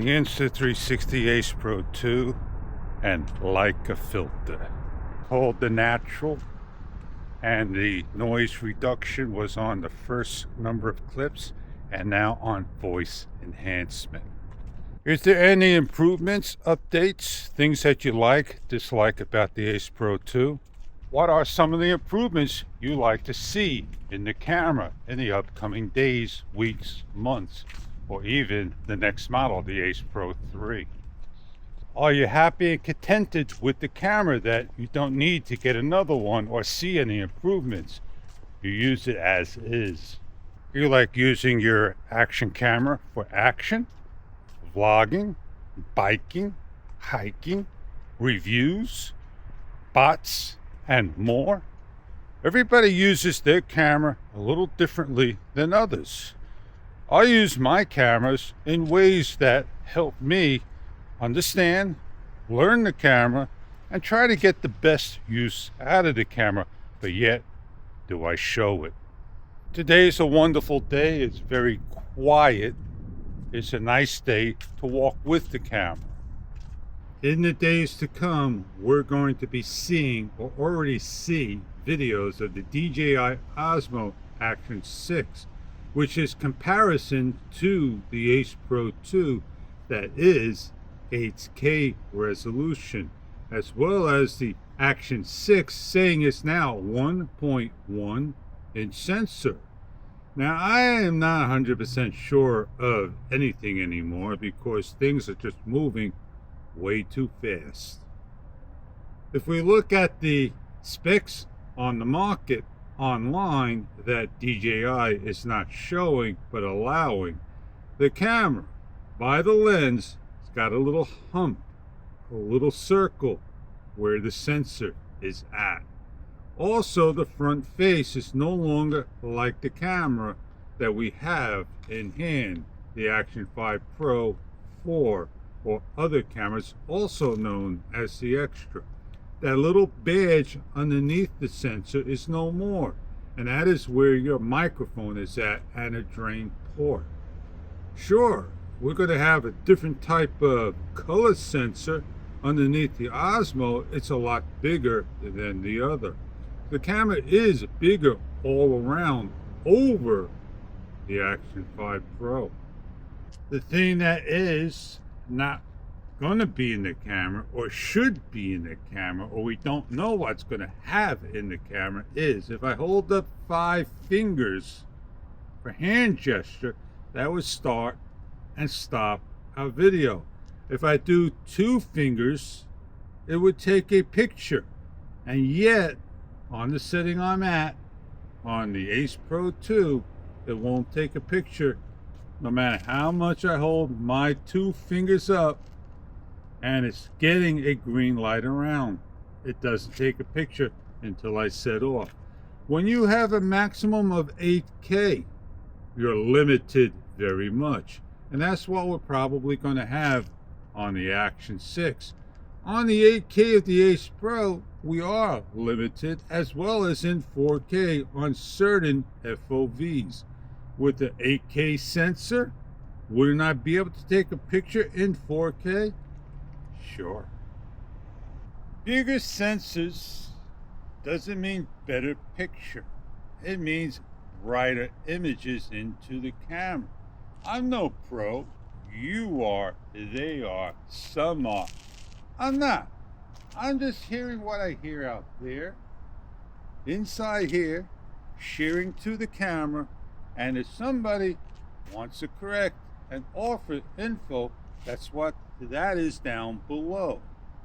the Insta360 Ace Pro 2 and Leica filter called the Natural, and the noise reduction was on the first number of clips and now on voice enhancement. Is there any improvements, updates, things that you like, dislike about the Ace Pro 2? What are some of the improvements you like to see in the camera in the upcoming days, weeks, months, or even the next model, the Ace Pro 3? Are you happy and contented with the camera that you don't need to get another one or see any improvements? You use it as is. You like using your action camera for action, vlogging, biking, hiking, reviews, bots, and more? Everybody uses their camera a little differently than others. I use my cameras in ways that help me understand, learn the camera, and try to get the best use out of the camera, but yet do I show it. Today's a wonderful day. It's very quiet. It's a nice day to walk with the camera. In the days to come, we're going to be seeing, or already see, videos of the DJI Osmo Action 6, which is comparison to the Ace Pro 2 that is 8K resolution, as well as the Action 6 saying it's now 1.1 inch sensor. Now, I am not 100% sure of anything anymore because things are just moving way too fast. If we look at the specs on the market online that DJI is not showing but allowing, the camera by the lens has got a little hump, a little circle where the sensor is at. Also, the front face is no longer like the camera that we have in hand, the Action 5 Pro 4 or other cameras, also known as the Extra. That little badge underneath the sensor is no more, and that is where your microphone is at and a drain port. Sure, we're going to have a different type of color sensor underneath the Osmo. It's a lot bigger than the other. The camera is bigger all around over the Action 5 Pro. The thing that is not going to be in the camera, or should be in the camera, or we don't know what's going to have in the camera, is if I hold up 5 fingers for hand gesture, that would start and stop our video. If I do 2 fingers, it would take a picture. And yet, on the setting I'm at, on the Ace Pro 2, it won't take a picture no matter how much I hold my 2 fingers up, and it's getting a green light around. It doesn't take a picture until I set off. When you have a maximum of 8K, you're limited very much. And that's what we're probably going to have on the Action 6. On the 8K of the Ace Pro, we are limited, as well as in 4K on certain FOVs. With the 8K sensor, wouldn't I be able to take a picture in 4K? Sure. Bigger sensors doesn't mean better picture. It means brighter images into the camera. I'm no pro. You are, they are, some are. I'm not. I'm just hearing what I hear out there, inside here, sharing to the camera, and if somebody wants to correct and offer info, that's what that is down below,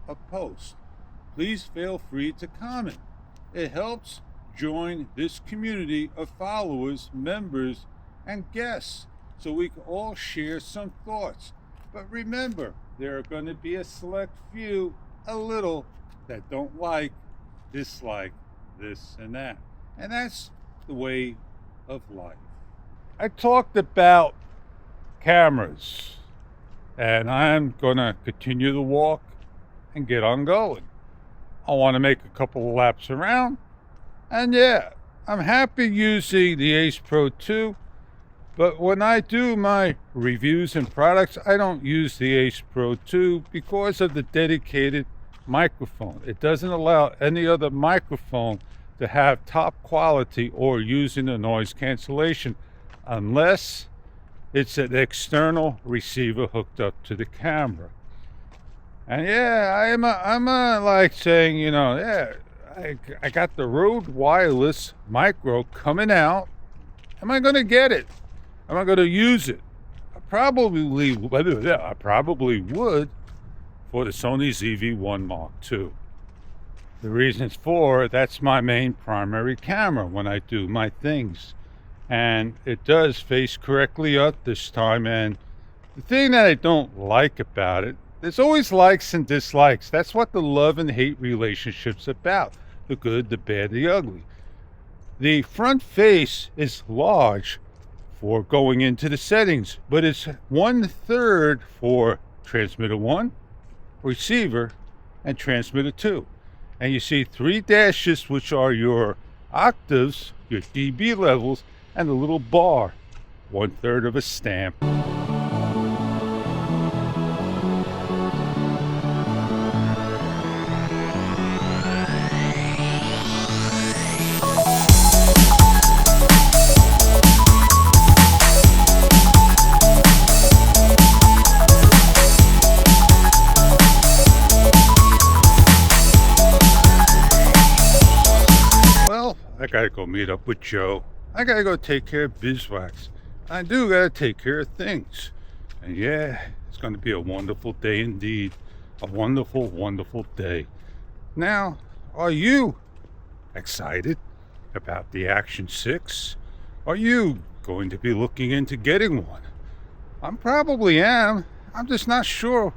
a post. Please feel free to comment. It helps join this community of followers, members, and guests, so we can all share some thoughts. But remember, there are going to be a select few, a little, that don't like, dislike this and that. And that's the way of life. I talked about cameras, and I'm going to continue to walk and get on going. I want to make a couple of laps around, and yeah, I'm happy using the Ace Pro 2, But when I do my reviews and products, I don't use the Ace Pro 2 because of the dedicated microphone. It doesn't allow any other microphone to have top quality or using the noise cancellation unless it's an external receiver hooked up to the camera. And yeah, I'm like saying, you know, yeah, I got the Rode Wireless Micro coming out. Am I going to get it? Am I going to use it? I probably would for the Sony ZV-1 Mark II. The reasons for that's my main primary camera when I do my things. And it does face correctly up this time. And the thing that I don't like about it, there's always likes and dislikes. That's what the love and hate relationship's about. The good, the bad, the ugly. The front face is large for going into the settings, but it's 1/3 for transmitter 1, receiver, and transmitter 2. And you see 3 dashes, which are your octaves, your dB levels, and a little bar, 1/3 of a stamp. I gotta go meet up with Joe. I gotta go take care of beeswax. I do gotta take care of things. And yeah, it's gonna be a wonderful day indeed. A wonderful, wonderful day. Now, are you excited about the Action 6? Are you going to be looking into getting one? I probably am. I'm just not sure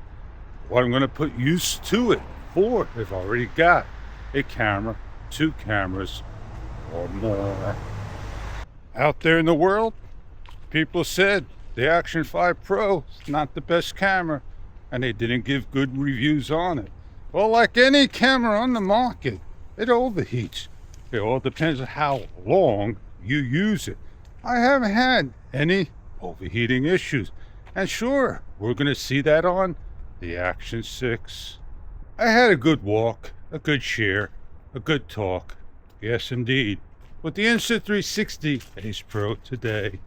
what I'm gonna put use to it for. I've already got a camera, 2 cameras, or more. Out there in the world, people said the Action 5 Pro is not the best camera, and they didn't give good reviews on it. Well, like any camera on the market, it overheats. It all depends on how long you use it. I haven't had any overheating issues, and sure, we're going to see that on the Action 6. I had a good walk, a good share, a good talk. Yes, indeed. With the Insta360 Ace Pro today,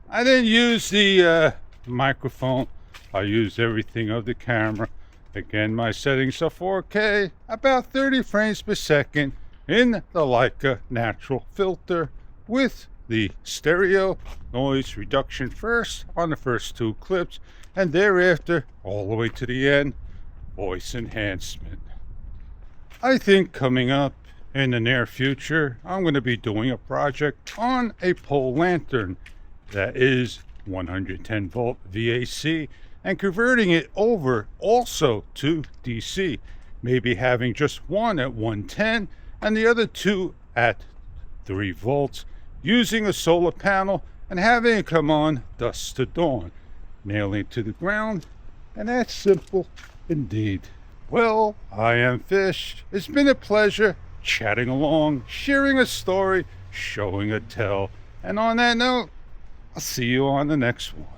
I didn't use the microphone. I used everything of the camera. Again, my settings are 4K, about 30 frames per second in the Leica natural filter with the stereo noise reduction first on the first 2 clips, and thereafter, all the way to the end, voice enhancement. I think coming up in the near future, I'm going to be doing a project on a pole lantern that is 110 volt VAC and converting it over also to DC. Maybe having just one at 110 and the other 2 at 3 volts, using a solar panel and having it come on dusk to dawn, nailing it to the ground, and that's simple indeed. Well, I am Fish. It's been a pleasure chatting along, sharing a story, showing a tell. And on that note, I'll see you on the next one.